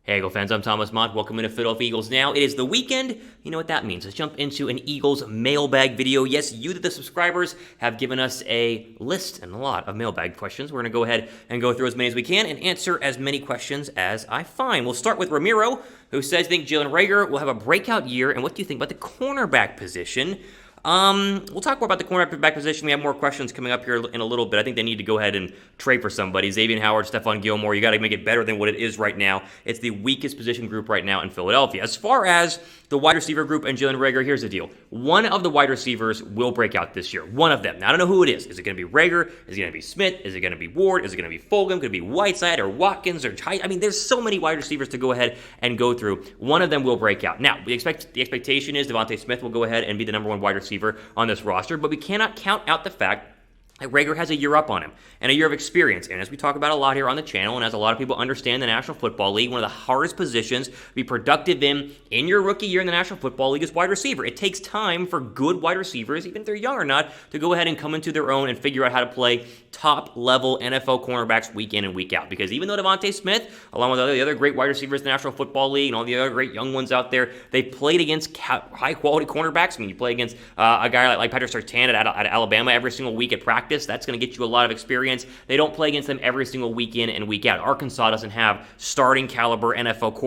Hey, Eagle fans, I'm Thomas Mott. Welcome into Philadelphia Eagles Now. It is the weekend. You know what that means. Let's jump into an Eagles mailbag video. Yes, you, the subscribers, have given us a list and a lot of mailbag questions. We're going to go ahead and go through as many as we can and answer as many questions as I find. We'll start with Ramiro, who says, I think Jalen Reagor will have a breakout year, and what do you think about the cornerback position? We'll talk more about the cornerback position. We have more questions coming up here in a little bit. I think they need to go ahead and trade for somebody. Xavien, Stephon Gilmore, you got to make it better than what it is right now. It's the weakest position group right now in Philadelphia. As far as the wide receiver group and Jalen Reagor, here's the deal. One of the wide receivers will break out this year. One of them. Now, I don't know who it is. Is it going to be Reagor? Is it going to be Smith? Is it going to be Ward? Is it going to be Fulgham? Could it be Whiteside or Watkins or Ty? I mean, there's so many wide receivers to go ahead and go through. One of them will break out. Now, the expectation is Devontae Smith will go ahead and be the number one wide receiver on this roster, but we cannot count out the fact that Reagor has a year up on him and a year of experience. And as we talk about a lot here on the channel, and as a lot of people understand the National Football League, one of the hardest positions to be productive in your rookie year in the National Football League is wide receiver. It takes time for good wide receivers, even if they're young or not, to go ahead and come into their own and figure out how to play top-level NFL cornerbacks week in and week out. Because even though Devontae Smith, along with the other great wide receivers in the National Football League and all the other great young ones out there, they played against high-quality cornerbacks. I mean, you play against a guy like Patrick Surtain at Alabama every single week at practice. That's going to get you a lot of experience. They don't play against them every single week in and week out. Arkansas doesn't have starting caliber NFL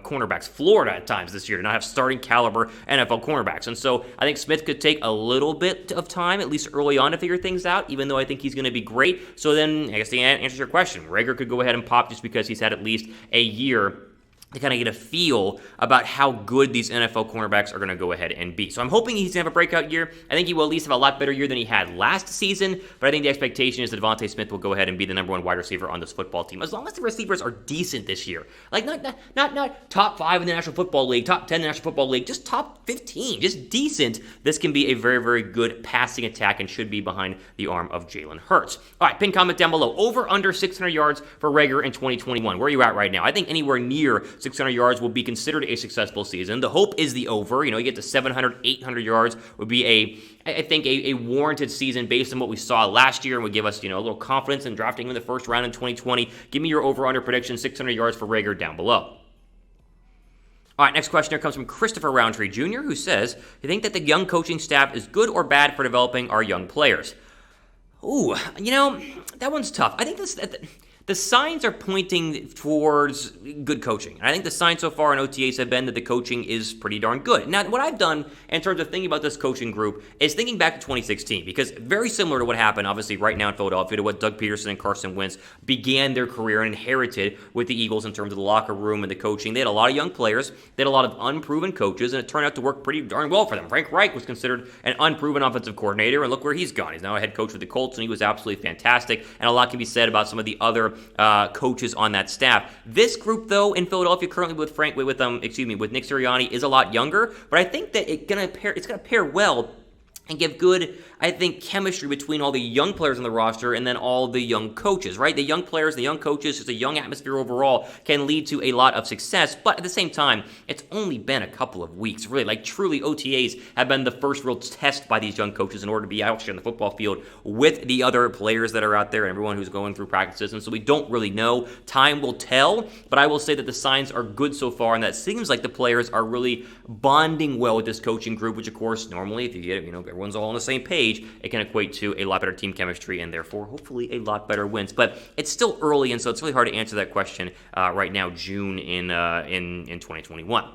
cornerbacks. Florida at times this year did not have starting caliber NFL cornerbacks. And so I think Smith could take a little bit of time, at least early on, to figure things out, even though I think he's going to be great. So then I guess the answer to your question, Reagor could go ahead and pop just because he's had at least a year to kind of get a feel about how good these NFL cornerbacks are going to go ahead and be. So I'm hoping he's going to have a breakout year. I think he will at least have a lot better year than he had last season, but I think the expectation is that Devontae Smith will go ahead and be the number one wide receiver on this football team, as long as the receivers are decent this year. Like, not top 5 in the National Football League, top 10 in the National Football League, just top 15, just decent. This can be a very, very good passing attack and should be behind the arm of Jalen Hurts. All right, pin comment down below. Over under 600 yards for Reagor in 2021. Where are you at right now? I think anywhere near 600 yards will be considered a successful season. The hope is the over. You get to 700, 800 yards would be I think a warranted season based on what we saw last year and would give us, a little confidence in drafting him in the first round in 2020. Give me your over-under prediction, 600 yards for Reagor down below. All right, next question here comes from Christopher Roundtree Jr., who says, you think that the young coaching staff is good or bad for developing our young players? Ooh, that one's tough. I think the signs are pointing towards good coaching. And I think the signs so far in OTAs have been that the coaching is pretty darn good. Now, what I've done in terms of thinking about this coaching group is thinking back to 2016, because very similar to what happened, obviously, right now in Philadelphia, to what Doug Peterson and Carson Wentz began their career and inherited with the Eagles in terms of the locker room and the coaching. They had a lot of young players. They had a lot of unproven coaches, and it turned out to work pretty darn well for them. Frank Reich was considered an unproven offensive coordinator, and look where he's gone. He's now a head coach with the Colts, and he was absolutely fantastic. And a lot can be said about some of the other coaches on that staff. This group, though, in Philadelphia currently with Nick Sirianni is a lot younger, but I think that it's gonna pair well and give good, I think, chemistry between all the young players on the roster and then all the young coaches, right? The young players, the young coaches, just a young atmosphere overall can lead to a lot of success. But at the same time, it's only been a couple of weeks, really. Like, truly, OTAs have been the first real test by these young coaches in order to be out here on the football field with the other players that are out there and everyone who's going through practices. And so we don't really know. Time will tell, but I will say that the signs are good so far, and that seems like the players are really bonding well with this coaching group, which, of course, normally, if you get everyone's all on the same page, it can equate to a lot better team chemistry and therefore hopefully a lot better wins. But it's still early, and so it's really hard to answer that question right now, June in 2021.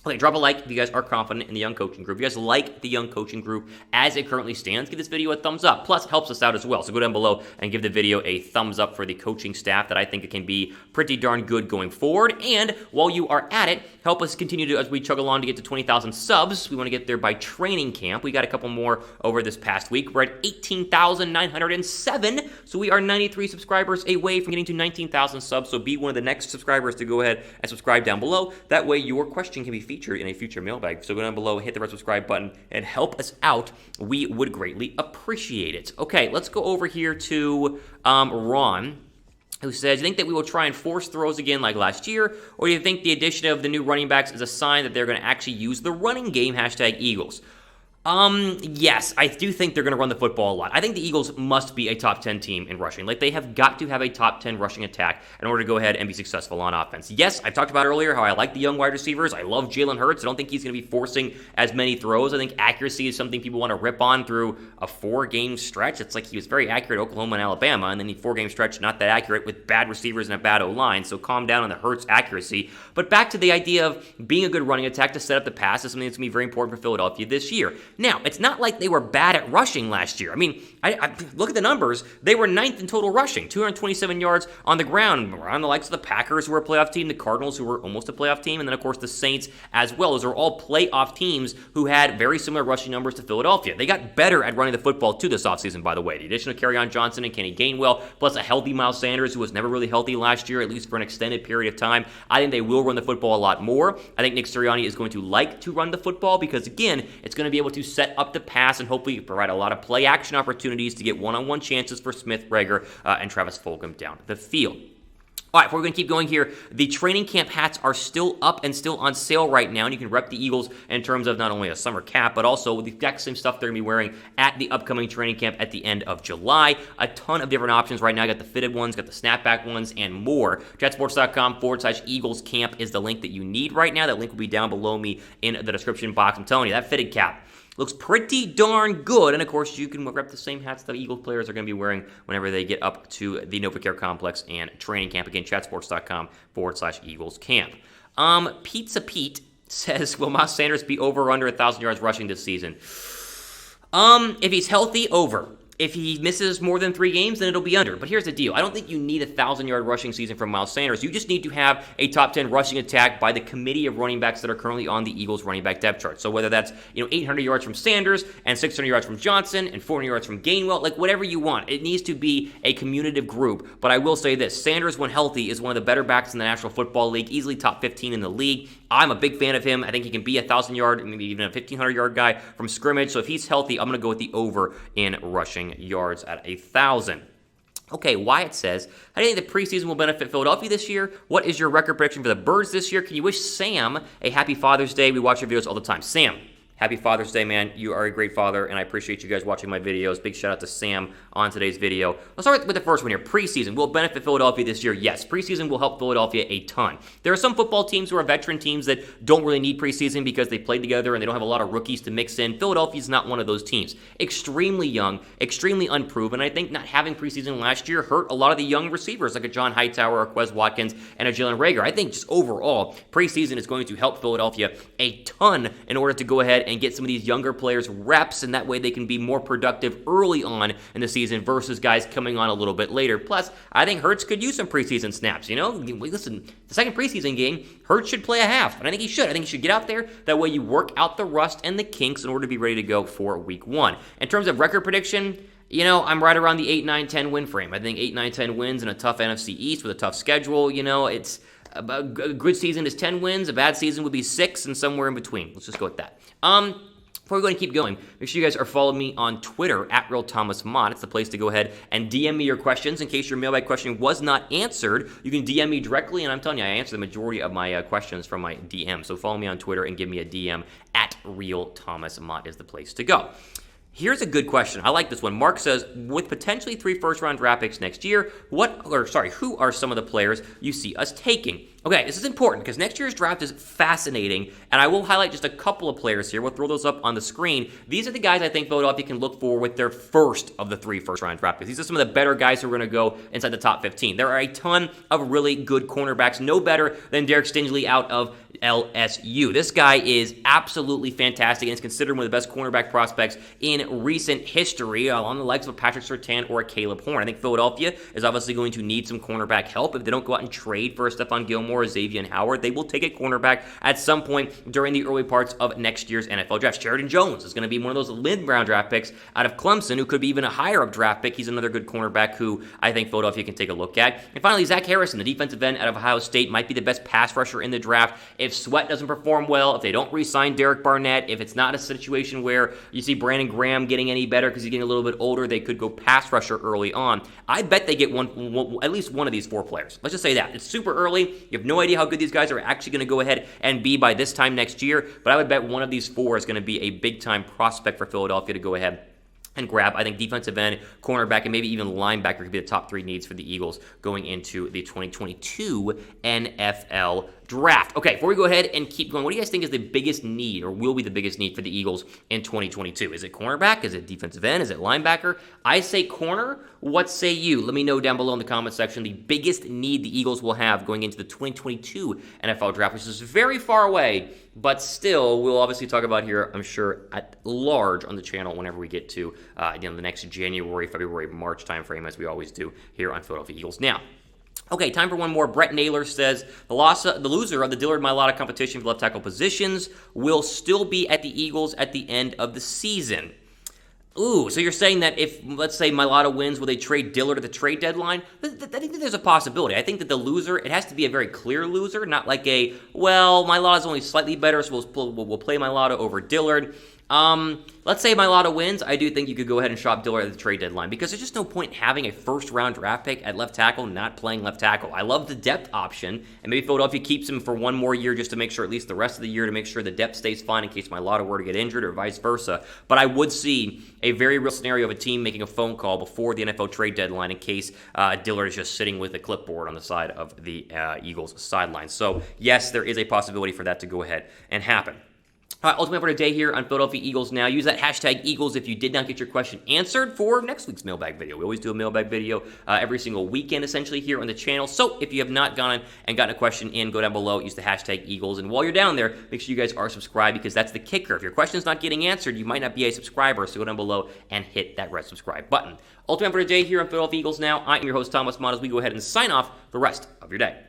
Okay, drop a like if you guys are confident in the young coaching group. If you guys like the young coaching group as it currently stands, give this video a thumbs up. Plus, it helps us out as well. So go down below and give the video a thumbs up for the coaching staff that I think it can be pretty darn good going forward. And while you are at it, help us continue to, as we chug along to get to 20,000 subs. We want to get there by training camp. We got a couple more over this past week. We're at 18,907. So we are 93 subscribers away from getting to 19,000 subs. So be one of the next subscribers to go ahead and subscribe down below. That way your question can be featured in a future mailbag. So go down below, hit the red subscribe button, and help us out. We would greatly appreciate it. Okay, let's go over here to Ron, who says, you think that we will try and force throws again like last year, or do you think the addition of the new running backs is a sign that they're going to actually use the running game, #Eagles? Yes, I do think they're going to run the football a lot. I think the Eagles must be a top 10 team in rushing. Like, they have got to have a top 10 rushing attack in order to go ahead and be successful on offense. Yes, I've talked about earlier how I like the young wide receivers. I love Jalen Hurts. I don't think he's going to be forcing as many throws. I think accuracy is something people want to rip on through a 4-game stretch. It's like he was very accurate at Oklahoma and Alabama, and then the 4-game stretch not that accurate with bad receivers and a bad O-line, so calm down on the Hurts accuracy. But back to the idea of being a good running attack to set up the pass is something that's going to be very important for Philadelphia this year. Now, it's not like they were bad at rushing last year. I mean, I look at the numbers. They were 9th in total rushing, 227 yards on the ground, around the likes of the Packers, who were a playoff team, the Cardinals, who were almost a playoff team, and then, of course, the Saints as well. Those are all playoff teams who had very similar rushing numbers to Philadelphia. They got better at running the football, too, this offseason, by the way. The addition of Kerryon Johnson and Kenny Gainwell, plus a healthy Miles Sanders, who was never really healthy last year, at least for an extended period of time. I think they will run the football a lot more. I think Nick Sirianni is going to like to run the football because, again, it's going to be able to set up the pass and hopefully provide a lot of play action opportunities to get one-on-one chances for Smith, Reagor, and Travis Fulgham down the field. All right, we're going to keep going here. The training camp hats are still up and still on sale right now, and you can rep the Eagles in terms of not only a summer cap, but also the exact same stuff they're going to be wearing at the upcoming training camp at the end of July. A ton of different options right now. Got the fitted ones, got the snapback ones, and more. JetSports.com/Eagles Camp is the link that you need right now. That link will be down below me in the description box. I'm telling you, that fitted cap looks pretty darn good, and of course, you can rep the same hats that Eagles players are going to be wearing whenever they get up to the NovaCare Complex and training camp. Again, chatsports.com/Eagles Camp. Pizza Pete says, will Miles Sanders be over or under 1,000 yards rushing this season? If he's healthy, over. If he misses more than 3 games, then it'll be under. But here's the deal. I don't think you need a 1,000-yard rushing season from Miles Sanders. You just need to have a top 10 rushing attack by the committee of running backs that are currently on the Eagles running back depth chart. So whether that's 800 yards from Sanders and 600 yards from Johnson and 400 yards from Gainwell, like whatever you want. It needs to be a commutative group. But I will say this. Sanders, when healthy, is one of the better backs in the National Football League, easily top 15 in the league. I'm a big fan of him. I think he can be a 1,000-yard, maybe even a 1,500-yard guy from scrimmage. So if he's healthy, I'm going to go with the over in rushing yards at 1,000. Okay, Wyatt says, how do you think the preseason will benefit Philadelphia this year? What is your record prediction for the Birds this year? Can you wish Sam a happy Father's Day? We watch your videos all the time. Sam, happy Father's Day, man. You are a great father, and I appreciate you guys watching my videos. Big shout out to Sam on today's video. Let's start with the first one here. Preseason will benefit Philadelphia this year. Yes, preseason will help Philadelphia a ton. There are some football teams who are veteran teams that don't really need preseason because they played together and they don't have a lot of rookies to mix in. Philadelphia's not one of those teams. Extremely young, extremely unproven. I think not having preseason last year hurt a lot of the young receivers like a John Hightower, a Quez Watkins, and a Jalen Reagor. I think just overall, preseason is going to help Philadelphia a ton in order to go ahead and get some of these younger players reps, and that way they can be more productive early on in the season versus guys coming on a little bit later. Plus, I think Hurts could use some preseason snaps. Listen, the second preseason game, Hurts should play a half, and I think he should. I think he should get out there. That way you work out the rust and the kinks in order to be ready to go for week 1. In terms of record prediction, I'm right around the 8, 9, 10 win frame. I think 8, 9, 10 wins in a tough NFC East with a tough schedule. It's a good season is 10 wins. A bad season would be 6 and somewhere in between. Let's just go with that. Before we go and keep going, make sure you guys are following me on Twitter at RealThomasMott. It's the place to go ahead and DM me your questions. In case your mailbag question was not answered, you can DM me directly, and I'm telling you, I answer the majority of my questions from my DM. So follow me on Twitter and give me a DM at RealThomasMott is the place to go. Here's a good question. I like this one. Mark says, with potentially 3 first-round draft picks next year, who are some of the players you see us taking? Okay, this is important because next year's draft is fascinating, and I will highlight just a couple of players here. We'll throw those up on the screen. These are the guys I think Philadelphia can look for with their first of the 3 first-round draft picks. These are some of the better guys who are going to go inside the top 15. There are a ton of really good cornerbacks, no better than Derek Stingley out of LSU. This guy is absolutely fantastic and is considered one of the best cornerback prospects in recent history, along the likes of Patrick Surtain or Caleb Horn. I think Philadelphia is obviously going to need some cornerback help. If they don't go out and trade for Stephon Gilmore or Xavien Howard, they will take a cornerback at some point during the early parts of next year's NFL draft. Sheridan Jones is going to be one of those mid-round draft picks out of Clemson, who could be even a higher-up draft pick. He's another good cornerback who I think Philadelphia can take a look at. And finally, Zach Harrison, the defensive end out of Ohio State, might be the best pass rusher in the draft. If Sweat doesn't perform well, if they don't re-sign Derek Barnett, if it's not a situation where you see Brandon Graham Graham getting any better because he's getting a little bit older. They could go pass rusher early on. I bet they get at least one of these 4 players. Let's just say that. It's super early. You have no idea how good these guys are actually going to go ahead and be by this time next year, but I would bet one of these 4 is going to be a big-time prospect for Philadelphia to go ahead and grab. I think defensive end, cornerback, and maybe even linebacker could be the top 3 needs for the Eagles going into the 2022 NFL Draft. Okay, before we go ahead and keep going, what do you guys think is the biggest need or will be the biggest need for the Eagles in 2022? Is it cornerback? Is it defensive end? Is it linebacker? I say corner. What say you? Let me know down below in the comment section the biggest need the Eagles will have going into the 2022 NFL Draft, which is very far away, but still we'll obviously talk about here, I'm sure, at large on the channel whenever we get to the next January, February, March timeframe, as we always do here on Philadelphia Eagles. Now, okay, time for one more. Brett Naylor says, the loser of the Dillard Mailata competition for left tackle positions will still be at the Eagles at the end of the season. Ooh, so you're saying that if, let's say, Mailata wins, will they trade Dillard at the trade deadline? I think that there's a possibility. I think that the loser, it has to be a very clear loser, not like a, well, Mailata's only slightly better, so we'll play Mailata over Dillard. Let's say Mailata wins. I do think you could go ahead and shop Dillard at the trade deadline because there's just no point having a first-round draft pick at left tackle not playing left tackle. I love the depth option, and maybe Philadelphia keeps him for one more year just to make sure, at least the rest of the year, to make sure the depth stays fine in case Mailata were to get injured or vice versa. But I would see a very real scenario of a team making a phone call before the NFL trade deadline in case Dillard is just sitting with a clipboard on the side of the Eagles sideline. So, yes, there is a possibility for that to go ahead and happen. All right, ultimate for today here on Philadelphia Eagles Now. Use that hashtag Eagles if you did not get your question answered for next week's mailbag video. We always do a mailbag video every single weekend, essentially, here on the channel. So if you have not gone and gotten a question in, go down below, use the hashtag Eagles. And while you're down there, make sure you guys are subscribed because that's the kicker. If your question's not getting answered, you might not be a subscriber. So go down below and hit that red subscribe button. Ultimate for today here on Philadelphia Eagles Now. I am your host, Thomas Mott, as we go ahead and sign off the rest of your day.